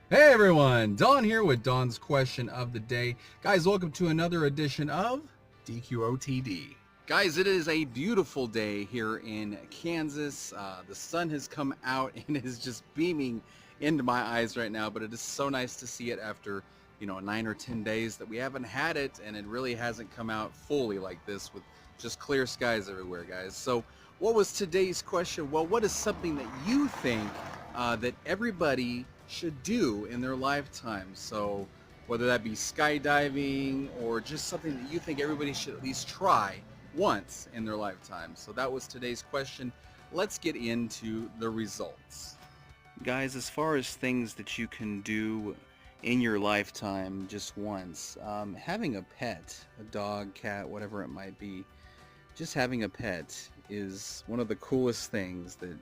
Hey everyone, Don here with Don's Question of the Day. Guys, welcome to another edition of DQOTD. Guys, it is a beautiful day here in Kansas. The sun has come out and is just beaming into my eyes right now, but it is so nice to see it after, 9 or 10 days that we haven't had it, and it really hasn't come out fully like this with just clear skies everywhere, guys. So what was today's question? Well, what is something that you think that everybody should do in their lifetime? So whether that be skydiving or just something that you think everybody should at least try once in their lifetime. So that was today's question. Let's get into the results. Guys, as far as things that you can do in your lifetime just once, having a pet, a dog, cat, whatever it might be, just having a pet is one of the coolest things that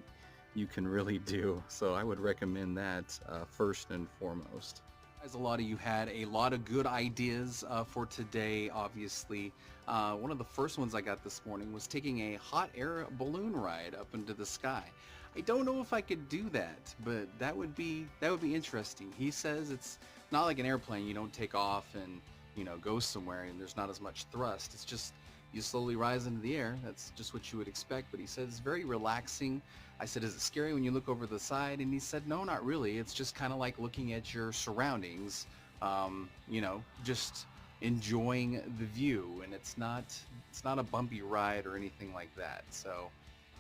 you can really do. So I would recommend that first and foremost. As a lot of you had a lot of good ideas for today, obviously. One of the first ones I got this morning was taking a hot air balloon ride up into the sky. I don't know if I could do that, but that would be interesting. He says it's not like an airplane. You don't take off and go somewhere, and there's not as much thrust. It's just you slowly rise into the air. That's just what you would expect. But he said it's very relaxing. I said, is it scary when you look over the side? And he said, no, not really. It's just kind of like looking at your surroundings, just enjoying the view. And it's not a bumpy ride or anything like that. So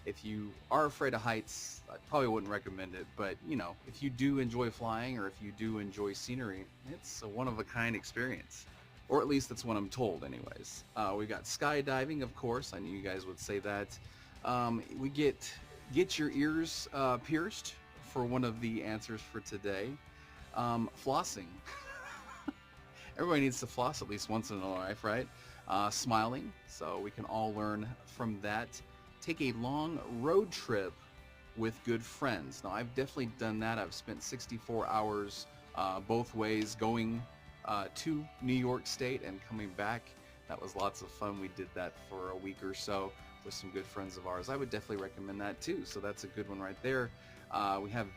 if you are afraid of heights, I probably wouldn't recommend it. But, if you do enjoy flying or if you do enjoy scenery, it's a one-of-a-kind experience. Or at least that's what I'm told anyways. We got skydiving, of course. I knew you guys would say that. We get your ears pierced for one of the answers for today. Flossing. Everybody needs to floss at least once in their life, right? Smiling, so we can all learn from that. Take a long road trip with good friends. Now, I've definitely done that. I've spent 64 hours both ways going to New York State and coming back. That was lots of fun. We did that for a week or so with some good friends of ours. I would definitely recommend that too. So that's a good one right there. We have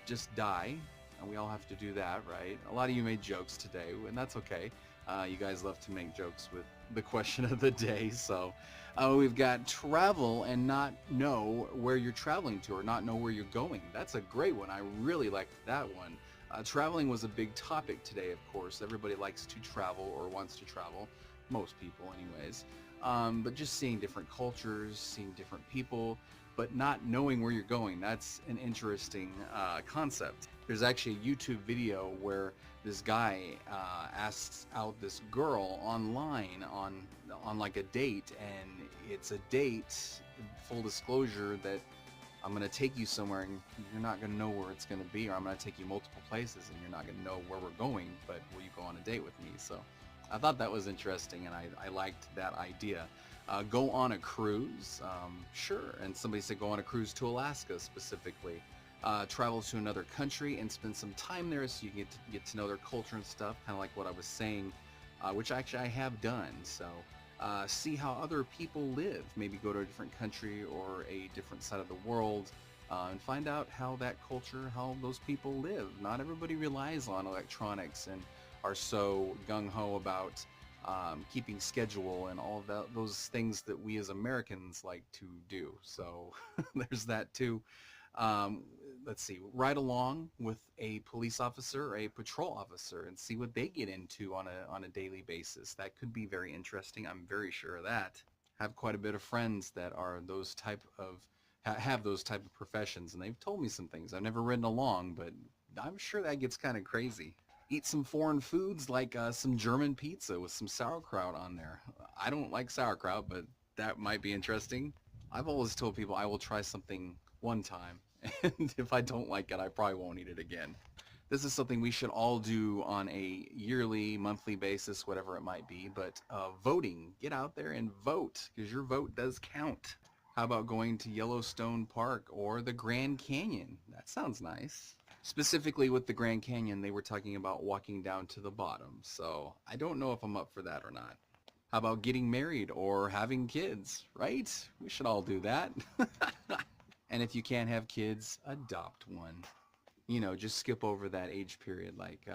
Just Die, and we all have to do that, right? A lot of you made jokes today, and that's okay. You guys love to make jokes with the question of the day. So we've got travel and not know where you're traveling to or not know where you're going. That's a great one. I really liked that one. Traveling was a big topic today, of course. Everybody likes to travel or wants to travel. Most people anyways. But just seeing different cultures, seeing different people, but not knowing where you're going. That's an interesting concept. There's actually a YouTube video where this guy asks out this girl online on like a date, and it's a date, full disclosure, that I'm going to take you somewhere and you're not going to know where it's going to be, or I'm going to take you multiple places and you're not going to know where we're going, but will you go on a date with me? So I thought that was interesting, and I liked that idea. Go on a cruise, sure. And somebody said go on a cruise to Alaska specifically. Travel to another country and spend some time there so you get to know their culture and stuff, kind of like what I was saying, which actually I have done. So see how other people live. Maybe go to a different country or a different side of the world and find out how that culture, how those people live. Not everybody relies on electronics and are so gung-ho about keeping schedule and all of those things that we as Americans like to do. So there's that too. Let's see, ride along with a police officer or a patrol officer and see what they get into on a daily basis. That could be very interesting. I'm very sure of that. Have quite a bit of friends that are those type of have those type of professions, and they've told me some things. I've never ridden along, but I'm sure that gets kind of crazy. Eat some foreign foods like some German pizza with some sauerkraut on there. I don't like sauerkraut, but that might be interesting. I've always told people I will try something one time, and if I don't like it, I probably won't eat it again. This is something we should all do on a yearly, monthly basis, whatever it might be, but voting. Get out there and vote, because your vote does count. How about going to Yellowstone Park or the Grand Canyon? That sounds nice. Specifically with the Grand Canyon, they were talking about walking down to the bottom, so I don't know if I'm up for that or not. How about getting married or having kids, right? We should all do that. And if you can't have kids, adopt one. you know, just skip over that age period. Like,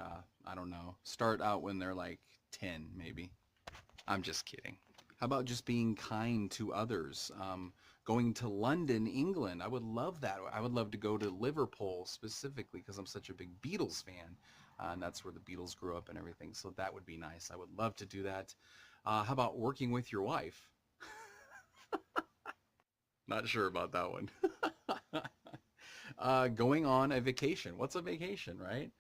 I don't know, start out when they're like 10, maybe. I'm just kidding. How about just being kind to others? Going to London, England. I would love that. I would love to go to Liverpool specifically because I'm such a big Beatles fan. And that's where the Beatles grew up and everything. So that would be nice. I would love to do that. How about working with your wife? Not sure about that one. Going on a vacation. What's a vacation, right?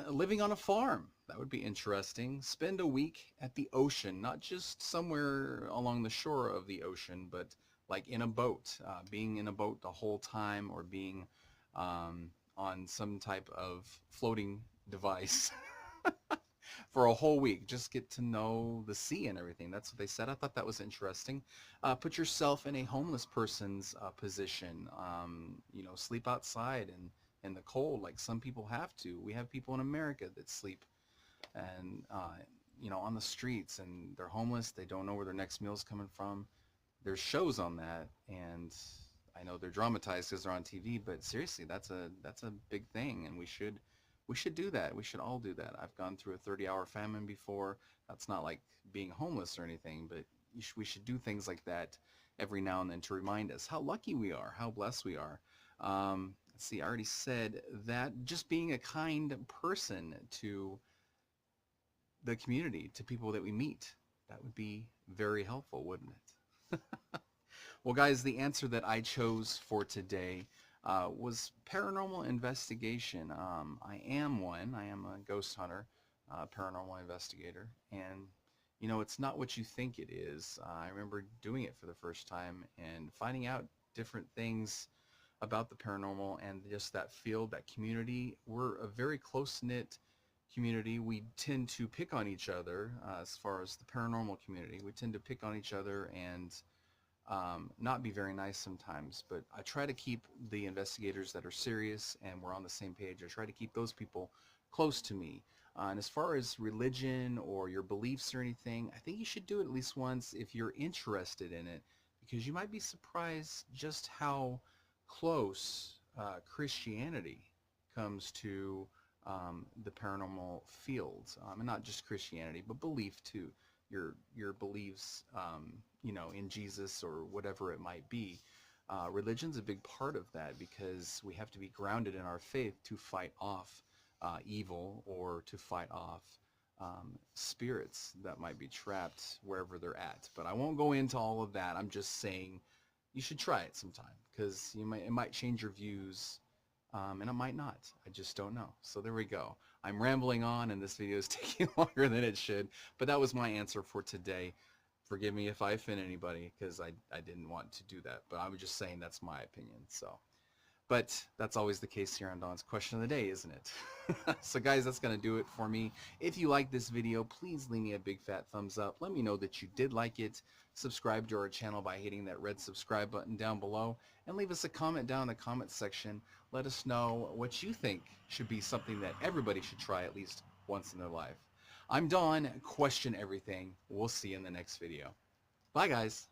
Living on a farm. That would be interesting. Spend a week at the ocean, not just somewhere along the shore of the ocean, but like in a boat, being in a boat the whole time, or being on some type of floating device for a whole week. Just get to know the sea and everything. That's what they said. I thought that was interesting. Put yourself in a homeless person's position. You know, sleep outside and in the cold, like some people have to. We have people in America that sleep and you know, on the streets, and they're homeless. They don't know where their next meal's coming from. There's shows on that, and I know they're dramatized because they're on TV, but seriously, that's a big thing, and we should do that. We should all do that. I've gone through a 30-hour famine before. That's not like being homeless or anything, but we should do things like that every now and then to remind us how lucky we are, how blessed we are. Let's see, I already said that. Just being a kind person to the community, to people that we meet, that would be very helpful, wouldn't it? Well, guys, the answer that I chose for today was paranormal investigation. I am one. I am a ghost hunter, paranormal investigator, and you know, it's not what you think it is. I remember doing it for the first time and finding out different things about the paranormal and just that field, that community. We're a very close-knit community. We tend to pick on each other as far as the paranormal community. We tend to pick on each other and not be very nice sometimes, but I try to keep the investigators that are serious and we're on the same page. I try to keep those people close to me. And as far as religion or your beliefs or anything, I think you should do it at least once if you're interested in it, because you might be surprised just how close Christianity comes to the paranormal field, and not just Christianity, but belief too. Your beliefs, you know, in Jesus or whatever it might be. Religion's a big part of that because we have to be grounded in our faith to fight off evil, or to fight off spirits that might be trapped wherever they're at. But I won't go into all of that. I'm just saying you should try it sometime, because it might change your views, and it might not. I just don't know. So there we go. I'm rambling on, and this video is taking longer than it should, but that was my answer for today. Forgive me if I offend anybody, because I didn't want to do that, but I was just saying that's my opinion. So, but that's always the case here on Don's Question of the Day, isn't it? So guys, that's going to do it for me. If you like this video, please leave me a big fat thumbs up. Let me know that you did like it. Subscribe to our channel by hitting that red subscribe button down below, and leave us a comment down in the comment section. Let us know what you think should be something that everybody should try at least once in their life. I'm Don, Question Everything. We'll see you in the next video. Bye, guys.